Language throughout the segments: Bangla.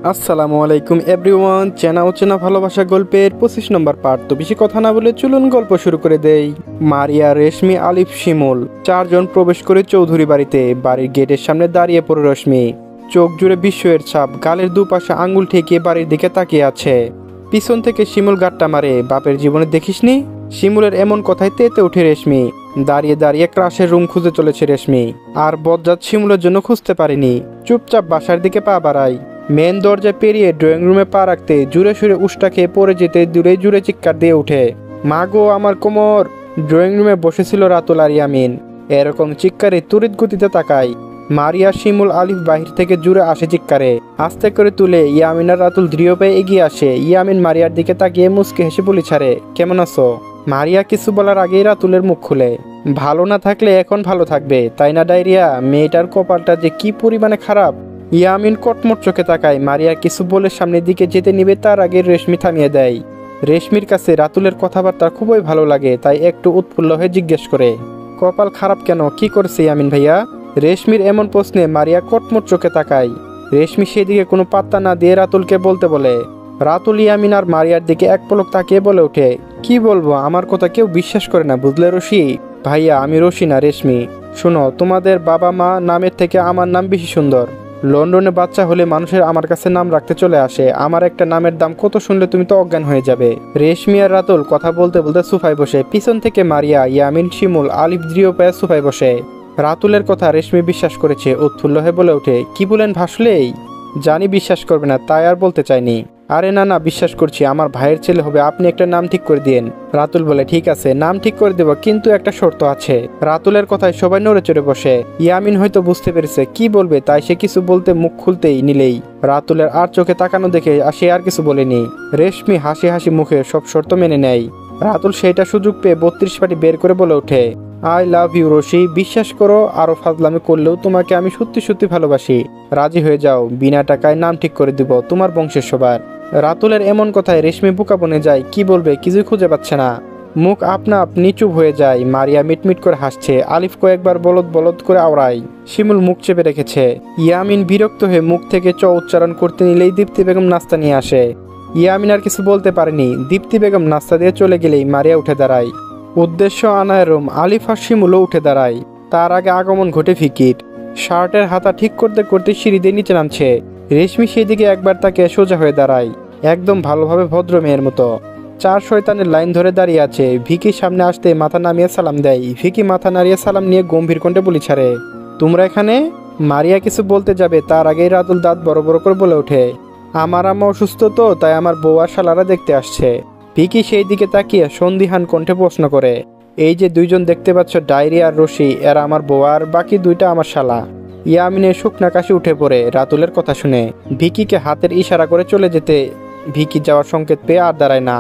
আসসালামু আলাইকুম এভরিওয়ান, চেনা অচেনা ভালোবাসা গল্পের 25 নম্বর পার্ট। তো বেশি কথা না বলে চলুন গল্প শুরু করে দেই। মারিয়া, রেশমি, আলিফ, শিমুল চারজন প্রবেশ করে চৌধুরী বাড়িতে। বাড়ির গেটের সামনে দাঁড়িয়ে পড়ে রশ্মি, চোখ জুড়ে বিস্ময়ের ছাপ, গালের দুপাশে আঙ্গুল ঠেকিয়ে বাড়ির দিকে তাকিয়ে আছে। পিছন থেকে শিমুল গাট্টা মারে, বাপের জীবনে দেখিসনি? শিমুলের এমন কথায় তেতে উঠে রেশমি। দাঁড়িয়ে দাঁড়িয়ে ক্রাশের রুম খুঁজে চলেছে রেশমি, আর বজ্জাত শিমুলের জন্য খুঁজতে পারেনি। চুপচাপ বাসার দিকে পা বাড়ায়। মেন দরজা পেরিয়ে ড্রয়িং রুমে পা রাখতে জুড়ে সুরে উষ্টা খেয়ে পড়ে যেতে দূরে জুড়ে চিৎকার দিয়ে ওঠে, মা গো আমার কোমর! ড্রয়িং রুমে বসেছিল রাতুল আর ইয়ামিন। এরকম চিৎকারে তড়িৎ গতিতে তাকায়। মারিয়া, শিমুল, আলিফ বাহির থেকে জুড়ে আসে চিৎকারে। আস্তে করে তুলে ইয়ামিন আর রাতুল দৃঢ় পায়ে এগিয়ে আসে। ইয়ামিন মারিয়ার দিকে তাকিয়ে মুচকে হেসে বলি ছাড়ে, কেমন আছো? মারিয়া কিছু বলার আগেই রাতুলের মুখ খুলে, ভালো না থাকলে এখন ভালো থাকবে তাই না ডায়রিয়া? মেয়েটার কপালটা যে কি পরিমাণে খারাপ। ইয়ামিন কটমট চোখে তাকায়। মারিয়া কিছু বলে সামনের দিকে যেতে নিবে, তার আগে রেশমি থামিয়ে দেয়। রেশমির কাছে রাতুলের কথাবার্তা খুবই ভালো লাগে, তাই একটু উৎফুল্ল হয়ে জিজ্ঞেস করে, কপাল খারাপ কেন, কি করছে ইয়ামিন ভাইয়া? রেশমির এমন প্রশ্নে মারিয়া কটমট চোখে তাকায়। রেশমি সেদিকে কোনো পাত্তা না দিয়ে রাতুলকে বলতে বলে। রাতুল ইয়ামিন আর মারিয়ার দিকে এক পলক তাকিয়ে বলে ওঠে, কি বলবো, আমার কথা কেউ বিশ্বাস করে না বুঝলে রশি? ভাইয়া আমি রশি না, রেশমি। শোনো, তোমাদের বাবা মা নামের থেকে আমার নাম বেশি সুন্দর। লন্ডনে বাচ্চা হলে মানুষের আমার কাছে নাম রাখতে চলে আসে। আমার একটা নামের দাম কত শুনলে তুমি তো অজ্ঞান হয়ে যাবে। রেশমি আর রাতুল কথা বলতে বলতে সোফায় বসে। পিছন থেকে মারিয়া, ইয়ামিন, শিমুল, আলিফ দৃঢ় পায়ে সোফায় বসে। রাতুলের কথা রেশমি বিশ্বাস করেছে। উৎফুল্ল হয়ে বলে ওঠে, কি বলেন ভাসলেই? জানি বিশ্বাস করবে না, তাই আর বলতে চাইনি। আরে না না, বিশ্বাস করছি, আমার ভাইয়ের ছেলে হবে, আপনি একটা নাম ঠিক করে দিন। রাতুল বলে, ঠিক আছে, নাম ঠিক করে দেব, কিন্তু একটা শর্ত আছে। রাতুলের কথায় সবাই নড়ে চড়ে বসে। ইয়ামিন হয়তো বুঝতে পেরেছে কি বলবে, তাই সে কিছু বলতে মুখ খুলতেই নিলেই রাতুলের আর চোখে তাকানো দেখে সে আর কিছু বলেনি। রেশমি হাসি হাসি মুখে সব শর্ত মেনে নেয়। রাতুল সেইটা সুযোগ পেয়ে 32 পাটি বের করে বলে ওঠে, আই লাভ ইউ রশি, বিশ্বাস করো আরো ফাজলামি করলেও তোমাকে আমি সত্যি সত্যি ভালোবাসি। রাজি হয়ে যাও, বিনা টাকায় নাম ঠিক করে দিব তোমার বংশের সবার। রাতুলের এমন কথায় রেশমি বোকা বনে যায়, কি বলবে কিছুই খুঁজে পাচ্ছে না। মুখ আপনা আপনি চুপ হয়ে যায়। মারিয়া মিটমিট করে হাসছে। আলিফ কয়েকবার বলদ বলদ করে আওড়ায়। শিমুল মুখ চেপে রেখেছে। ইয়ামিন বিরক্ত হয়ে মুখ থেকে চ উচ্চারণ করতে নিলেই দীপ্তি বেগম নাস্তা নিয়ে আসে। ইয়ামিন আর কিছু বলতে পারেনি। দীপ্তি বেগম নাস্তা দিয়ে চলে গেলেই মারিয়া উঠে দাঁড়ায়। উদ্দেশ্য আনায় রুম। আলিফ আর শিমুলও উঠে দাঁড়ায়। তার আগে আগমন ঘটে ফিকির। শার্টের হাতা ঠিক করতে করতে সিঁড়ি দিয়ে নিচে নামছে। রেশমি সেই দিকে একবার তাকে সোজা হয়ে দাঁড়ায়, একদম ভালোভাবে ভদ্র মেয়ের মতো। চার শয়তানের লাইন ধরে দাঁড়িয়ে আছে। ভিকি সামনে আসতে মাথা নামিয়ে সালাম দেয়। ভিকি মাথা নাড়িয়ে সালাম নিয়ে গম্ভীর কণ্ঠে বলি ছাড়ে, তোমরা এখানে? মারিয়া কিছু বলতে যাবে, তার আগেই রাতুল দাঁত বড় বড় করে বলে ওঠে, আমার আম্মা অসুস্থ তো, তাই আমার বউ আর শালারা দেখতে আসছে। ভিকি সেই দিকে তাকিয়ে সন্দিহান কণ্ঠে প্রশ্ন করে, এই যে দুইজন দেখতে পাচ্ছ, ডায়েরি আর রশি, এরা আমার বউ আর বাকি দুইটা আমার শালা। ইয়ামিনের শুকনা কাশি উঠে পড়ে রাতুলের কথা শুনে। ভিকিকে হাতের ইশারা করে চলে যেতে ভিকি যাওয়ার সংকেত পেয়ে আর দাঁড়ায় না।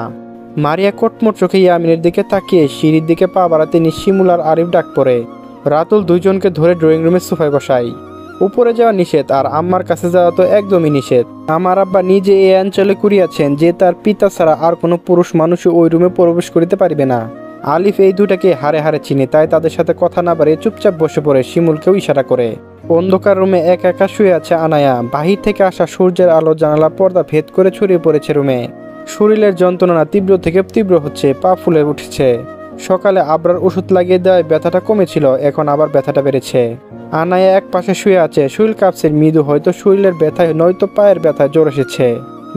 মারিয়া কটমট চোখে ইয়ামিনের দিকে তাকিয়ে সিঁড়ির দিকে পা বাড়াতে শিমুল আর আরিফ ডাক পড়ে। রাতুল দুইজনকে ধরে ড্রয়িং রুমের সোফায় বসায়। উপরে যাওয়া নিষেধ, আর আম্মার কাছে যাওয়া তো একদমই নিষেধ। আমার আব্বা নিজে এই অঞ্চলে করিয়াছেন যে তার পিতা ছাড়া আর কোনো পুরুষ মানুষই ওই রুমে প্রবেশ করিতে পারিবে না। আলিফ এই দুটাকে হারে হারে চিনে, তাই তাদের সাথে কথা না বাড়িয়ে চুপচাপ বসে পড়ে শিমুলকেও ইশারা করে। অন্ধকার রুমে একা একা শুয়ে আছে আনায়া। বাহির থেকে আসা সূর্যের আলো জানালা পর্দা ভেদ করে ছড়িয়ে পড়েছে রুমে। শরীরের যন্ত্রণা তীব্র থেকে তীব্র হচ্ছে, পা ফুলে উঠেছে। সকালে আবরার ওষুধ লাগিয়ে দেওয়ায় ব্যথাটা কমেছিল, এখন আবার ব্যথাটা বেড়েছে। আনায়া এক পাশে শুয়ে আছে, শরীর কাঁপছে মৃদু, হয়তো শরীরের ব্যথায় নয়তো পায়ের ব্যথায় জ্বর এসেছে।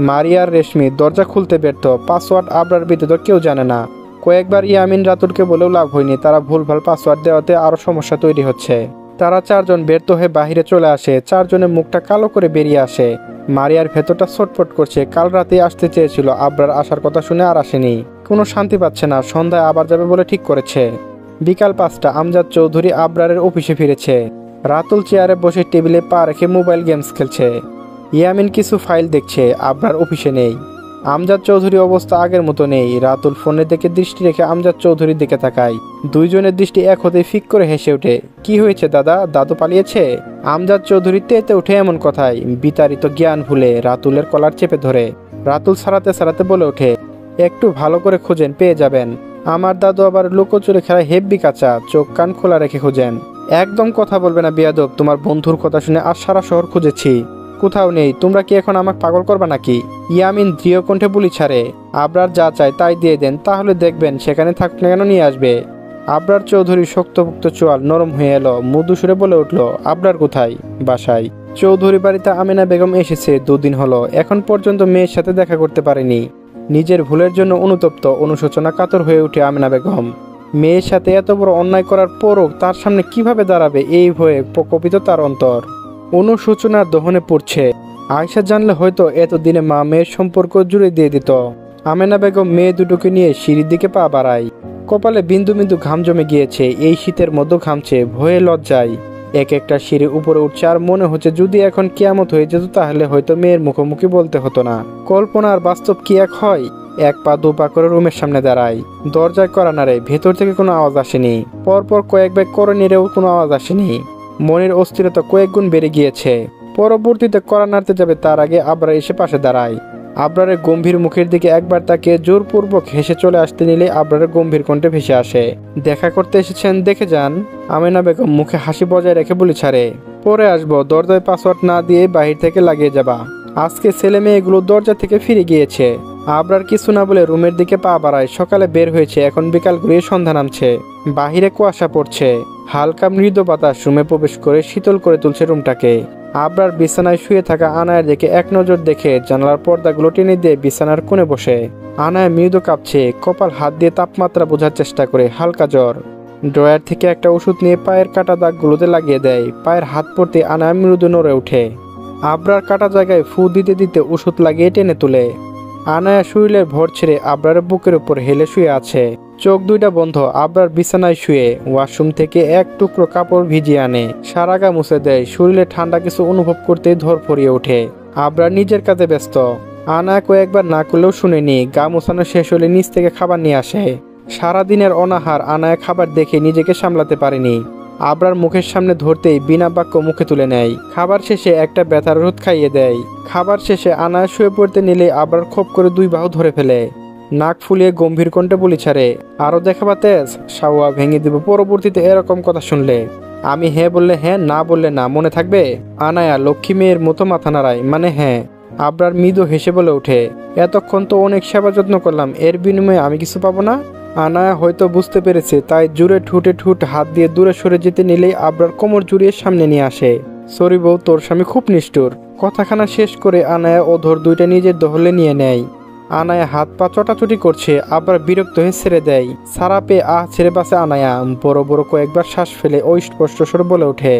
মারিয়ার রেশমি দরজা খুলতে ব্যর্থ। পাসওয়ার্ড আবরার ব্যতীত কেউ জানে না। কয়েকবার ইয়ামিন রাতুলকে বলেও লাভ হয়নি, তারা ভুলভাল পাসওয়ার্ড দেওয়াতে আরও সমস্যা তৈরি হচ্ছে। তারা চারজন ব্যর্থ হয়ে বাহিরে চলে আসে। চারজনের মুখটা কালো করে বেরিয়ে আসে। মারিয়ার ভেতরটা ছটফট করছে। কাল রাতে আসতে চেয়েছিল, আবরার আসার কথা শুনে আর আসেনি। কোনো শান্তি পাচ্ছে না। সন্ধ্যায় আবার যাবে বলে ঠিক করেছে। বিকাল 5টা, আমজাদ চৌধুরী আবরারের অফিসে ফিরেছে। রাতুল চেয়ারে বসে টেবিলে পা রেখে মোবাইল গেমস খেলছে। ইয়ামিন কিছু ফাইল দেখছে। আবরার অফিসে নেই। আমজাদ চৌধুরী অবস্থা আগের মতো নেই। রাতুল ফোনের দিকে দৃষ্টি রেখে আমজাদ চৌধুরীর দিকে তাকায়। দুইজনের দৃষ্টি এক হতে ফিক করে হেসে ওঠে। কি হয়েছে দাদা, দাদু পালিয়েছে? আমজাদ চৌধুরী তেতে উঠে এমন কথায় বিতাড়িত জ্ঞান ভুলে রাতুলের কলার চেপে ধরে। রাতুল সারাতে সারাতে বলে ওঠে, একটু ভালো করে খোঁজেন, পেয়ে যাবেন। আমার দাদু আবার লুকোচুরি খেলায় হেব্বি কাঁচা, চোখ কান খোলা রেখে খোঁজেন। একদম কথা বলবে না বেয়াদব, তোমার বন্ধুর কথা শুনে আর সারা শহর খুঁজেছি, কোথাও নেই। তোমরা কি এখন আমাকে পাগল করবা নাকি? ইয়ামিন দৃঢ় কণ্ঠে বুলি ছাড়ে, আবরার যা চায় তাই দিয়ে দেন, তাহলে দেখবেন সেখানে থাকুক না কেন নিয়ে আসবে। আবরার চৌধুরী শক্তপোক্ত চোয়াল নরম হয়ে এলো, মৃদু সুরে বলে উঠল, আবরার কোথায়? বাসায়। চৌধুরী বাড়িতে আমেনা বেগম এসেছে 2 দিন হলো, এখন পর্যন্ত মেয়ের সাথে দেখা করতে পারেনি। নিজের ভুলের জন্য অনুতপ্ত, অনুশোচনা কাতর হয়ে উঠে আমেনা বেগম। মেয়ের সাথে এত বড় অন্যায় করার পরও তার সামনে কিভাবে দাঁড়াবে এই ভয়ে প্রকোপিত তার অন্তর। অনুশোচনার দহনে পড়ছে। আয়শা জানলে হয়তো এতদিনে মা মেয়ের সম্পর্ক জুড়ে দিয়ে দিত। আমেনা বেগম মেয়ে দুটোকে নিয়ে সিঁড়ির দিকে পা বাড়ায়। কপালে বিন্দু বিন্দু ঘাম জমে গিয়েছে, এই শীতের মধ্যে ঘামছে, ভয়ে লজ্জায় এক একটা সিঁড়ি উপরে উঠছে। আর মনে হচ্ছে যদি এখন কিয়ামত হয়ে যেত তাহলে হয়তো মেয়ের মুখোমুখি বলতে হতো না। কল্পনা আর বাস্তব কি এক হয়? 1 পা 2 পা করে রুমের সামনে দাঁড়ায়। দরজায় কড়া নাড়ে, ভেতর থেকে কোনো আওয়াজ আসেনি। পরপর কয়েকবার করে নেড়েও কোনো আওয়াজ আসেনি। মনের অস্থিরতা কয়েক গুণ বেড়ে গিয়েছে। পরবর্তীতে কড়া নাড়তে যাবে তার আগে আবরার এসে পাশে দাঁড়ায়। আবরারের গম্ভীর মুখের দিকে একবার তাকে জোরপূর্বক হেসে চলে আসতে নিলে আবরারের গম্ভীর কণ্ঠে ভেসে আসে, দেখা করতে এসেছেন, দেখে যান। আমেনা বেগম মুখে হাসি বজায় রেখে বলে ছাড়ে, পরে আসবো। দরজায় পাসওয়ার্ড না দিয়ে বাহির থেকে লাগিয়ে যাবা। আজকে ছেলে মেয়েগুলো দরজা থেকে ফিরে গিয়েছে। আবরার কিছু না বলে রুমের দিকে পা বাড়ায়। সকালে বের হয়েছে, এখন বিকাল ঘুরিয়ে সন্ধ্যা নামছে। বাহিরে কুয়াশা পড়ছে। হালকা মৃদু বাতাস রুমে প্রবেশ করে শীতল করে তুলছে রুমটাকে। আবরার বিছানায় শুয়ে থাকা আনায়ের দিকে এক নজর দেখে জানালার পর্দাগুলো টেনে দিয়ে বিছানার কোণে বসে। আনায় মৃদু কাঁপছে, কপাল হাত দিয়ে তাপমাত্রা বোঝার চেষ্টা করে, হালকা জ্বর। ড্রয়ার থেকে একটা ওষুধ নিয়ে পায়ের কাটা দাগগুলোতে লাগিয়ে দেয়। পায়ের হাত পড়তে আনায় মৃদু নড়ে ওঠে। আবরার কাটা জায়গায় ফু দিতে দিতে ওষুধ লাগিয়ে টেনে তোলে। আনায়া শরীরের ভর ছেড়ে আবরারের বুকের উপর হেলে শুয়ে আছে, চোখ দুইটা বন্ধ। আবরার বিছানায় শুয়ে ওয়াশরুম থেকে এক টুকরো কাপড় ভিজিয়ে আনে, সারা গা মুছে দেয়। শরীরে ঠান্ডা কিছু অনুভব করতেই ধরফরিয়ে ওঠে। আবরার নিজের কাজে ব্যস্ত। আনায়া কয়েকবার না করলেও শুনেনি। গা মোছানো শেষ হলে নিচ থেকে খাবার নিয়ে আসে। সারাদিনের অনাহার আনায়া খাবার দেখে নিজেকে সামলাতে পারেনি। আবরার মুখের সামনে ধরতেই বিনা বাক্য মুখে তুলে নেয়। খাবার শেষে একটা ব্যথার ওষুধ খাইয়ে দেয়। খাবার শেষে আনায়া শুয়ে পড়তে নিলে আবরার খোপ করে 2 বাহু ধরে ফেলে। নাক ফুলিয়ে গম্ভীর কণ্ঠে বলি ছাড়ে, আরো দেখাবা তেজ, সাওয়া ভেঙে দিব পরবর্তীতে এরকম কথা শুনলে। আমি হ্যাঁ বললে হ্যাঁ, না বললে না, মনে থাকবে? আনায়া লক্ষ্মী মেয়ের মতো মাথা নাড়ায়, মানে হ্যাঁ। আবরার মৃদু হেসে বলে ওঠে, এতক্ষণ তো অনেক সেবা যত্ন করলাম, এর বিনিময়ে আমি কিছু পাবো না? আনায়া হয়তো বুঝতে পেরেছে, তাই জুড়ে ঠুটে ঠুট হাত দিয়ে দূরে সরে যেতে নিলেই আবরার কোমর জুড়িয়ে সামনে নিয়ে আসে। সরি বউ, তোর স্বামী খুব নিষ্ঠুর। কথাখানা শেষ করে আনায়া ওধর দুইটা নিজের দহলে নিয়ে নেয়। আনায়া হাত পা চটাচটি করছে, আবার বিরক্ত হয়ে ছেড়ে দেয়। সারা পেয়ে ছেড়ে বাসে আনায়া। বড় বড় কয়েকবার শ্বাস ফেলে অস্পষ্ট স্বরে বলে ওঠে,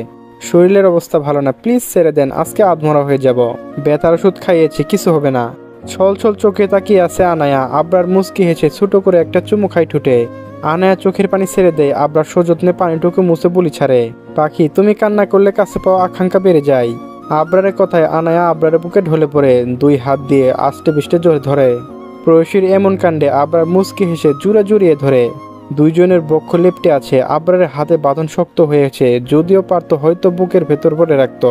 শরীরের অবস্থা ভালো না, প্লিজ ছেড়ে দেন, আজকে আধমরা হয়ে যাব। ব্যথার ওষুধ খাইয়েছি, কিছু হবে না। ছল ছল চোখে তাকিয়ে আছে আনায়া। আবরার মুচকি হেসে ছোট করে একটা চুমু খাই ঠুটে। আনায়া চোখের পানি ছেড়ে দেয়। আবরার সযত্নে পানিটুকু মুছে বলি ছাড়ে, পাখি তুমি কান্না করলে কাছে পাওয়া আকাঙ্ক্ষা বেড়ে যায়। আবরারের কথায় আনায়া আবরারের বুকে ঢলে পড়ে, 2 হাত দিয়ে আষ্টে বিষ্টে জোরে ধরে। প্রয়সীর এমন কাণ্ডে আবরার মুচকি হেসে জুড়ে জড়িয়ে ধরে। দুইজনের বক্ষ লেপটে আছে। আবরারের হাতে বাঁধন শক্ত হয়েছে, যদিও পারত হয়তো বুকের ভেতর পড়ে রাখত।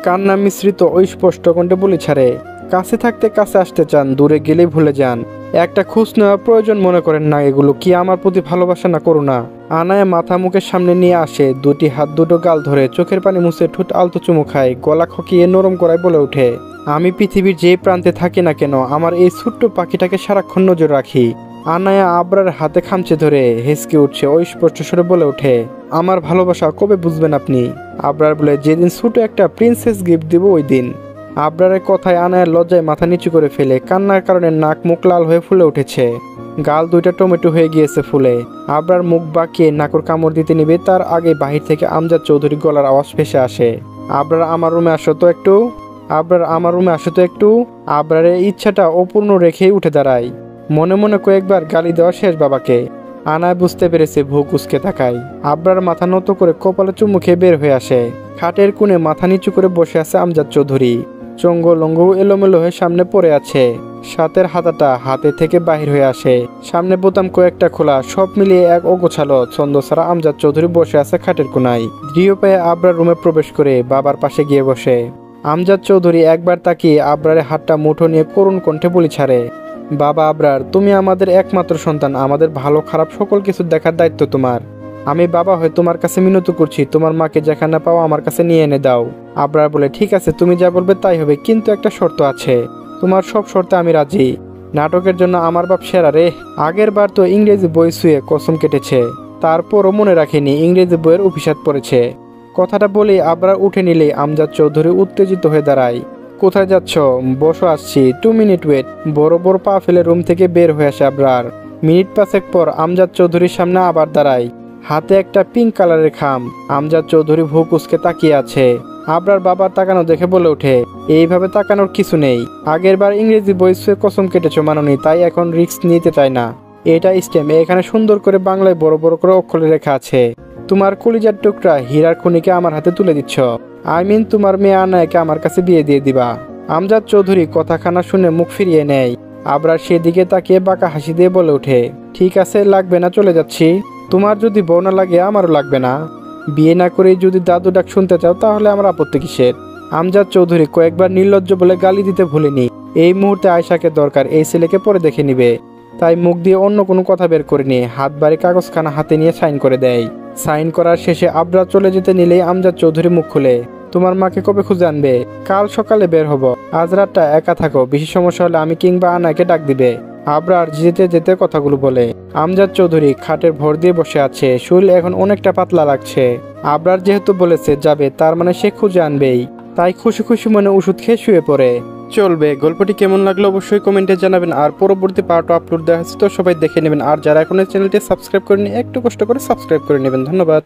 কান্না মিশ্রিত ওই স্পষ্ট কণ্ঠে বলি ছাড়ে, কাছে থাকতে কাছে আসতে চান, দূরে গেলেই ভুলে যান। একটা খোঁজ নেওয়া প্রয়োজন মনে করেন না? এগুলো কি আমার প্রতি ভালোবাসা না করুণা? আনায়া মাথা মুখের সামনে নিয়ে আসে, 2টি হাত 2টো গাল ধরে চোখের পানি মুছে ঠোঁট আলতো চুমু খায়, গলা খকিয়ে নরম করায় বলে ওঠে, আমি পৃথিবীর যে প্রান্তে থাকি না কেন আমার এই ছোট্ট পাখিটাকে সারাক্ষণ নজর রাখি। আনায়া আবরার হাতে খামচে ধরে হেসকে উঠছে, ওই স্পষ্ট স্বরে বলে ওঠে, আমার ভালোবাসা কবে বুঝবেন আপনি? আবরার বলে, যেদিন ছোট একটা প্রিন্সেস গিফট দিব ওই দিন। আবরারের কথায় আনায়ার লজ্জায় মাথা নিচু করে ফেলে। কান্নার কারণে নাক মুখ লাল হয়ে ফুলে উঠেছে, গাল 2টা টমেটো হয়ে গিয়েছে ফুলে। আবরার মুখ বাঁকিয়ে নাকর কামড় দিতে নিবে, তার আগে বাহির থেকে আমজাদ চৌধুরী গলার আওয়াজ ভেসে আসে, আবরার আমার রুমে আসো তো একটু, আবরার আমার রুমে আসো তো একটু। আবরারের ইচ্ছাটা অপূর্ণ রেখেই উঠে দাঁড়ায়। মনে মনে কয়েকবার গালি দেওয়া শেষ বাবাকে। আনায় বুঝতে পেরেছে, ভুক উসকে তাকায়। আবরার মাথা নত করে কপালে চুমু খেয়ে বের হয়ে আসে। খাটের কোণে মাথা নিচু করে বসে আছে আমজাদ চৌধুরী, চঙ্গ লঙ্গ এলোমেলো হয়ে সামনে পড়ে আছে। সাতের হাতাটা হাতে থেকে বাহির হয়ে আসে, সামনে বোতাম কয়েকটা খোলা, সব মিলিয়ে এক অগোছালো ছন্দ ছাড়া আমজাদ চৌধুরী বসে আছে খাটের কোনায়। দৃঢ় পায়ে আবরার রুমে প্রবেশ করে বাবার পাশে গিয়ে বসে। আমজাদ চৌধুরী একবার তাকিয়ে আবরারের হাতটা মুঠো নিয়ে করুণ কণ্ঠে বলি ছাড়ে, বাবা আবরার, তুমি আমাদের একমাত্র সন্তান, আমাদের ভালো খারাপ সকল কিছু দেখার দায়িত্ব তোমার। আমি বাবা হয়ে তোমার কাছে মিনতি করছি, তোমার মাকে যেখানে পাও আমার কাছে নিয়ে এনে দাও। আবরার বলে, ঠিক আছে, তুমি যা বলবে তাই হবে, কিন্তু একটা শর্ত আছে। তোমার সব শর্তে আমি রাজি। নাটকের জন্য আমার বাপ সেরা রে। আগের বার তো ইংরেজি বই শুয়ে কসম কেটেছে, তারপরও মনে রাখেনি ইংরেজি বইয়ের অভিশাপ পড়েছে। কথাটা বলেই আবরার উঠে নিলেই আমজাদ চৌধুরী উত্তেজিত হয়ে দাঁড়ায়। কোথায় যাচ্ছ? বসো, আসছি, 2 মিনিট ওয়েট। বড় বড় পা ফেলে রুম থেকে বের হয়ে আসে আবরার। মিনিট 5 পর আমজাদ চৌধুরীর সামনে আবার দাঁড়ায়, হাতে একটা পিঙ্ক কালারের খাম। আমজাদ চৌধুরী ভূ কুঁচকে তাকিয়ে আছে। আবরার বাবার তাকানো দেখে বলে ওঠে, এইভাবে তাকানোর কিছু নেই। আগের বার ইংরেজি বই ছুঁয়ে কসম কেটেছো মাননি, তাই এখন রিস্ক নিতে চাই না। এটা স্টেম, এখানে সুন্দর করে বাংলায় বড় বড় করে অক্ষরে লেখা আছে, তোমার কলিজার টুকরা হীরার খনিকে আমার হাতে তুলে দিচ্ছ। তোমার মেয়ে আনায়াকে আমার কাছে বিয়ে দিয়ে দিবা। আমজাদ চৌধুরী কথাখানা শুনে মুখ ফিরিয়ে নেয়। আবরার সেদিকে তাকিয়ে বাঁকা হাসি দিয়ে বলে ওঠে, ঠিক আছে, লাগবে না, চলে যাচ্ছি। তোমার যদি বউ না লাগে আমারও লাগবে না। বিয়ে না করেই যদি দাদু ডাক শুনতে চাও তাহলে আমার আপত্তি কিসের? আমজাদ চৌধুরী কয়েকবার নির্লজ্জ বলে গালি দিতে ভুলেনি। এই মুহূর্তে আয়শাকে দরকার, এই ছেলেকে পরে দেখে নিবে। তাই মুখ দিয়ে অন্য কোনো কথা বের করেনি, হাত বাড়ি কাগজখানা হাতে নিয়ে সাইন করে দেয়। সাইন করার শেষে আবরার চলে যেতে নিলেই আমজাদ চৌধুরী মুখ খুলে, তোমার মাকে কবে খুঁজে আনবে? কাল সকালে বের হব। আজ রাতটা একা থাকো, বেশি সমস্যা হলে আমি কিংবা আনাকে ডাক দিবে। আবরার যেতে যেতে কথাগুলো বলে। আমজাদ চৌধুরী খাটের ভর দিয়ে বসে আছে, শরীর এখন অনেকটা পাতলা লাগছে। আবরার যেহেতু বলেছে যাবে, তার মানে সে খুঁজে আনবেই। তাই খুশি খুশি মনে ওষুধ খেয়ে শুয়ে পড়ে। চলবে। গল্পটি কেমন লাগলো অবশ্যই কমেন্টে জানাবেন। আর পরবর্তী পার্টও আপলোড দেওয়া হচ্ছে, তো সবাই দেখে নেবেন। আর যারা এখন এই চ্যানেলটি সাবস্ক্রাইব করেনি একটু কষ্ট করে সাবস্ক্রাইব করে নেবেন। ধন্যবাদ।